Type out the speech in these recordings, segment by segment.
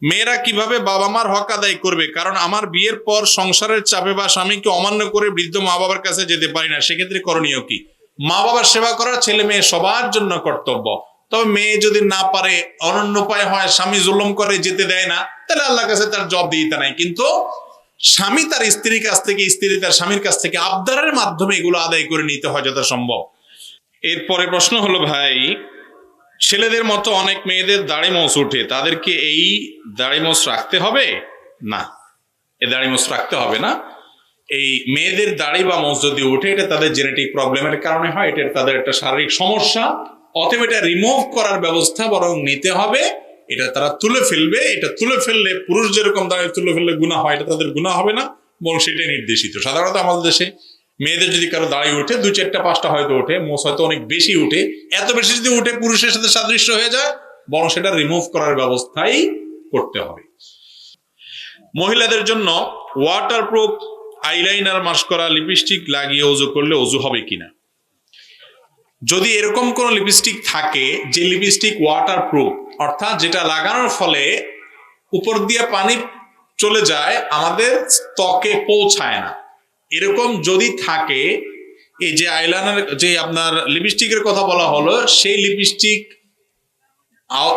মেয়েরা কিভাবে বাবা মার হক আদায় করবে? কারণ আমার বিয়ের পর সংসারের চাপে বা স্বামীকে অমান্য করে বৃদ্ধ মা বাবার কাছে যেতে পারি না, সেক্ষেত্রে করণীয় কি? মা বাবার সেবা করা ছেলে মেয়ে সবার জন্য কর্তব্য। তবে মেয়ে যদি না পারে, অনন্য উপায় হয়, স্বামী জুলুম করে যেতে দেয় না, তাহলে আল্লাহর কাছে তার জবাব দিতে নাই। কিন্তু স্বামী তার স্ত্রীর কাছ থেকে, স্ত্রী তার স্বামীর কাছ থেকে আবদারের মাধ্যমে এগুলো আদায় করে নিতে হয় যথাসম্ভব। এরপরে প্রশ্ন হলো, ভাই ছেলেদের মতো অনেক মেয়েদের দাড়ি মোছ উঠে, তাদেরকে এই দাড়ি মোছ রাখতে হবে? না, এই দাড়ি মোছ রাখতে হবে না। এই মেয়েদের দাড়ি বা মোছ যদি উঠে, এটা তাদের জেনেটিক প্রবলেমের কারণে হয়, এটা তাদের একটা শারীরিক সমস্যা, অতএব এটা রিমুভ করার ব্যবস্থা বরং নিতে হবে। এটা তারা তুলে ফেলবে। এটা তুলে ফেললে, পুরুষ যেরকম দাড়ি তুলে ফেললে গুনাহ হয়, এটা তাদের গুনাহ হবে না, বরং সেটাই নির্দেশিত। সাধারণত আমাদের দেশে মেয়েদের যদি কারো দাড়ি উঠে, 2, 4টা 5টা হয়তো উঠে, মোছ হয়তো অনেক বেশি উঠে, এত বেশি যদি উঠে পুরুষের সাথে সাদৃশ্য হয়ে যায়, বরং সেটা রিমুভ করার ব্যবস্থাই করতে হবে। মহিলাদের জন্য ওয়াটারপ্রুফ আইলাইনার, মাস্কারা, লিপস্টিক লাগিয়ে ওযু করলে ওযু হবে কিনা? যদি এরকম কোন লিপস্টিক থাকে যে লিপস্টিক ওয়াটারপ্রুফ, অর্থাৎ যেটা লাগানোর ফলে উপর দিয়ে পানি চলে যায়, আমাদের ত্বকে পৌঁছায় না, এরকম যদি থাকে, এই যে আইলাইনার, যে আপনার লিপস্টিকের কথা বলা হলো, সেই লিপস্টিক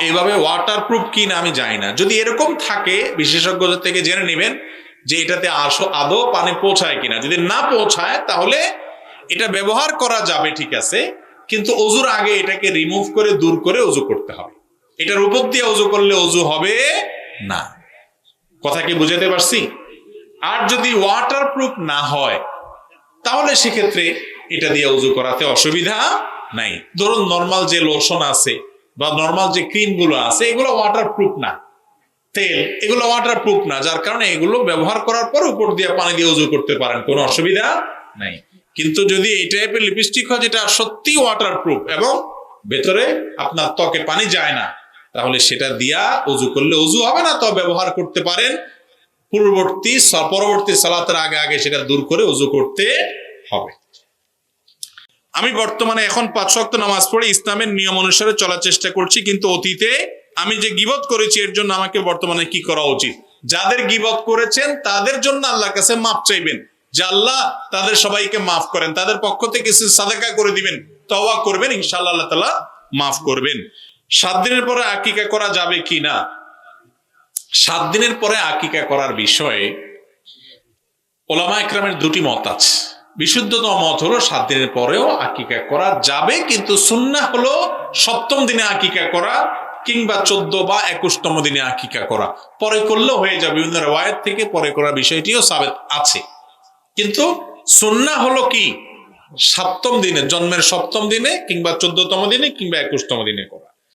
এইভাবে ওয়াটারপ্রুফ কিনা আমি জানি না। যদি এরকম থাকে, বিশেষজ্ঞদের থেকে জেনে নেবেন যে এটাতে আদৌ পানি পৌঁছায় কিনা। যদি না পৌঁছায়, তাহলে এটা ব্যবহার করা যাবে, ঠিক আছে, কিন্তু ওযুর আগে এটাকে রিমুভ করে, দূর করে ওযু করতে হবে। এটার উপর দিয়ে ওযু করলে ওযু হবে না। কথা কি বুঝাতে পারছি? আর যদি ওয়াটারপ্রুফ না হয়, তাহলে সেক্ষেত্রে এটা দিয়ে ওযু করাতে অসুবিধা নাই। ধরুন নর্মাল যে লোশন আছে বা নর্মাল যে ক্রিম গুলো আছে, এগুলো ওয়াটারপ্রুফ না, তেল, এগুলো ওয়াটারপ্রুফ না, যার কারণে এগুলো ব্যবহার করার পর উপর দিয়ে পানি দিয়ে ওযু করতে পারেন, কোনো অসুবিধা নাই। কিন্তু যদি এই টাইপের লিপস্টিক হয় যেটা সত্যি ওয়াটারপ্রুফ এবং ভেতরে আপনার ত্বকে পানি যায় না, তাহলে সেটা দিয়া ওযু করলে ওযু হবে না। তো ব্যবহার করতে পারেন, পরবর্তী সালাতের আগে আগে সেটা দূর করে ওযু করতে হবে। আমি বর্তমানে এখন 5 ওয়াক্ত নামাজ পড়ে ইসলামের নিয়ম অনুসারে চলার চেষ্টা করছি, কিন্তু অতীতে আমি যে গীবত করেছি এর জন্য আমাকে বর্তমানে কি করা উচিত? যাদের গীবত করেছেন তাদের জন্য আল্লাহর কাছে মাফ চাইবেন, যে আল্লাহ তাদের সবাইকে মাফ করেন, তাদের পক্ষ থেকে কিছু সাদাকা করে দিবেন, তওবা করবেন, ইনশাআল্লাহ আল্লাহ তাআলা মাফ করবেন। 7 দিনের পরে আকিকা করা যাবে কি না? 7 দিনের পরে আকিকা করার বিষয়ে উলামা ইকরামের 2টি মত আছে। বিশুদ্ধতম মত হলো 7 দিনের পরেও আকিকা করা যাবে, কিন্তু সুন্নাহ হলো 7ম দিনে আকিকা করা, কিংবা 14 বা 21তম দিনে আকিকা করা। পরে করলেও হয়ে যাবে, বিভিন্ন riwayat থেকে পরে করার বিষয়টিও সাবেত আছে। কিন্তু সুন্নাহ হলো কি 7ম দিনে, জন্মের 7ম দিনে, কিংবা 14তম দিনে, কিংবা 21তম দিনে করা।